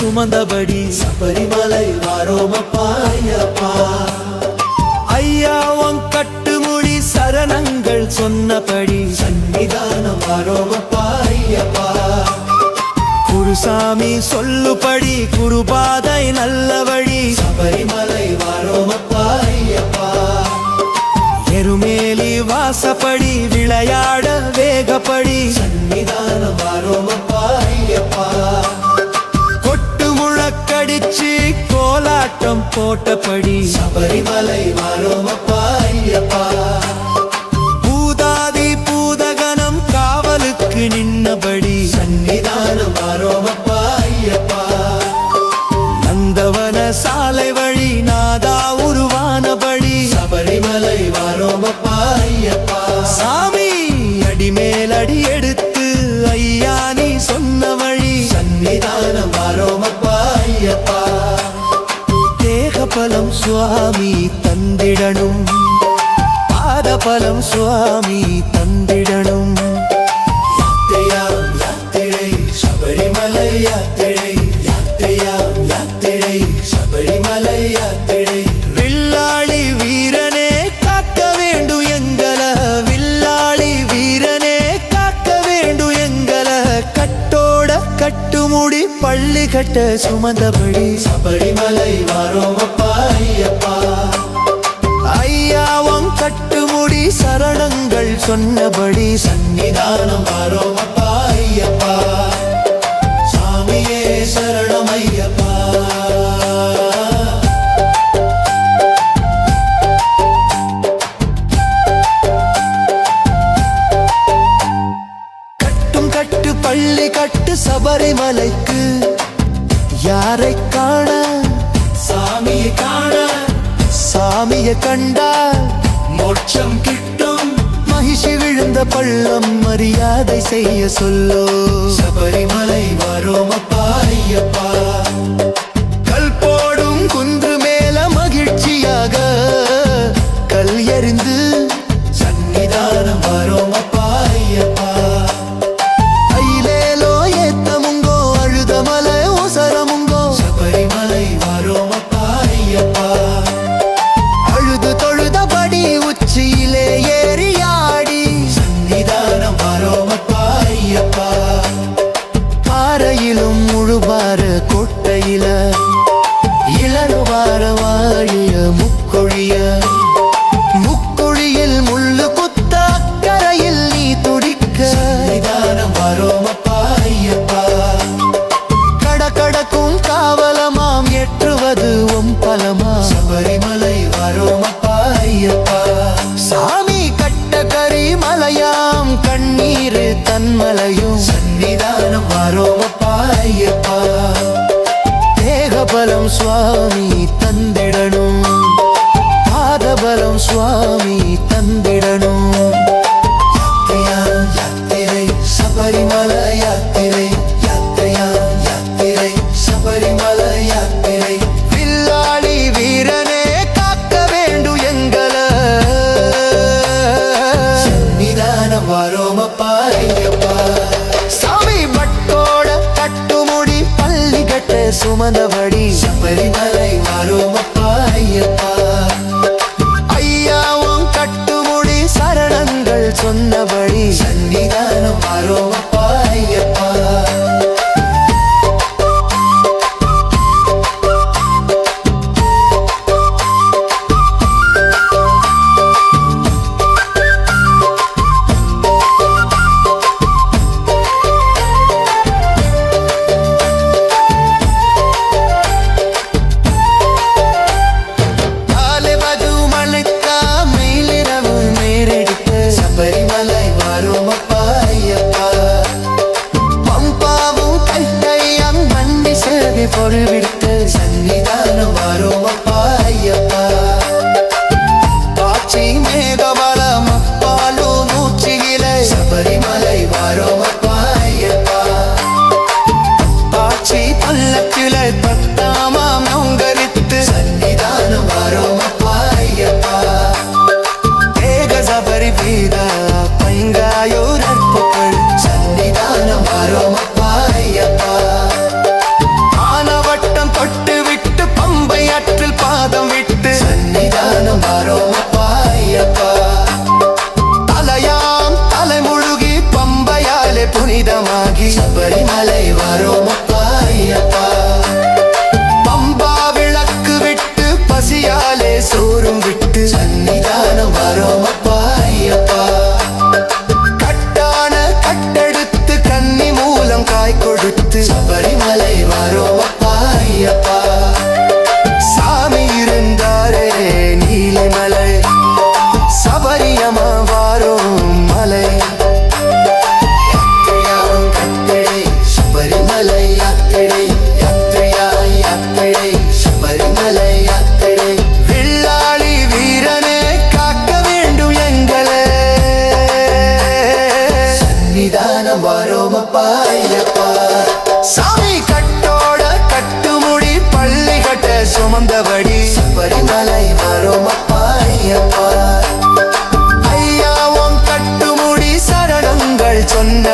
சுமந்தபடி சபரிமலை வாரோமப்பா ஐயப்பா. ஐயா உன் கட்டுமுடி சரணங்கள் சொன்னபடி சன்னிதானம் வாரோமப்பா ஐயப்பா. குருசாமி சொல்லுபடி குருபாதை நல்ல வழி சபரிமலை வாரோமப்பா ஐயப்பா. எருமேலி வாசப்படி விளையாட வேகப்படி சன்னிதானம் வாரோமப்பா ஐயப்பா. கொட்டு முழக்கடிச்சு கோலாட்டம் போட்டபடி சபரிமலை வாரோமப்பா ஐயப்பா. பூதாதி பூதகணம் காவலுக்கு நின்னபடி சன்னிதானம் வாரோமப்பா ஐயப்பா. நந்தவன சாலை வழி நாதா உருவானபடி சபரிமலை வாரோமப்பா ஐயப்பா. சாமி அடிமேல் அடி எடுத்து ஐயா நீ சொன்ன வழி சன்னிதானம் வாரோமப்பா ஐயப்பா. தேகபலம் சுவாமி தந்திடணும் பாதபலம் சுவாமி தந்திடணும் யாத்திரையாம் யாத்திரை சபரிமலை யாத்திரை. யாத்திரையாம் யாத்திரை சபரிமலை யாத்திரை. வில்லாளி வீரனே காக்க வேண்டும் எங்கள வில்லாளி வீரனே காக்க வேண்டும் எங்கள கட்டோட கட்டுமுடி பள்ளி கட்ட சுமந்தபடி சபரிமலை வாரோமப்பா ஐயப்பா. ஐயாவும் கட்டுமுடி சரணங்கள் சொன்னபடி சன்னிதானம் வாரோமப்பா ஐயப்பா. சாமியே சரணம் ஐயப்பா. கட்டும் கட்டு பள்ளி கட்டு சபரிமலைக்கு யாரை காண சாமியை காண சாமியை கண்டால் மோட்சம் கிட்டும். மகிழ்ச்சி விழுந்த பள்ளம் மரியாதை செய்ய சொல்லோ சபரிமலை வாரோமப்பா ஐயப்பா. கல் போடும் குன்று மேல மகிழ்ச்சியாக கல் எறிந்து சன்னிதானம் வாரோமப்பா ஐயப்பா. ஐலேலோ ஏத்தமுங்கோ அழுதமலை ஓசரமுங்கோ சபரிமலை வாரோமப்பா ஐயப்பா. அழுது தொழுதபடி உச்சியிலே ஏறியாடி சன்னிதானம் வாரோமப்பா ஐயப்பா. பாறையிலும் முழுபார கோட்டையில இளனுவார வாழிய முக்கொழிய முக்குழியில் முள்ளு குத்த அக்கரையில் நீ துடிக்க சன்னிதானம் வாரோமப்பா ஐயப்பா. கடக்கடக்கும் காவலமாம் ஏற்றுவது ஒம்பலமா சபரிமலை வாரோமப்பா ஐயப்பா. சாமி கட்ட கரிமலையாம் கண்ணீர் தன்மலையும் சன்னிதானம் வாரோமப்பா ஐயப்பா. தேகபலம் சுவாமி தந்திடணும் பாதபலம் சுவாமி தந்திடணும் யாத்திரையாம் யாத்திரை சபரிமலை யாத்திரை. யாத்திரையாம் யாத்திரை சபரிமலை யாத்திரை. வில்லாளி வீரனே காக்க வேண்டும் எங்கள சன்னிதானம் வாரோமப்பா ஐயப்பா. சாமி பட்டோட கட்டுமுடி பள்ளி கட்ட சுமந்தபடி சபரிமலை வாரோமப்பா ஐயப்பா. ஐயாவும் கட்டுமுடி சரணங்கள் சொன்னபடி சன்னிதானம் வாரோமப்பா ஐயப்பா. சுமந்தபடி சபரிமலை வாரோம் அப்பா ஐயப்பா. ஐயா உன் கட்டுமுடி சரணங்கள் சொன்ன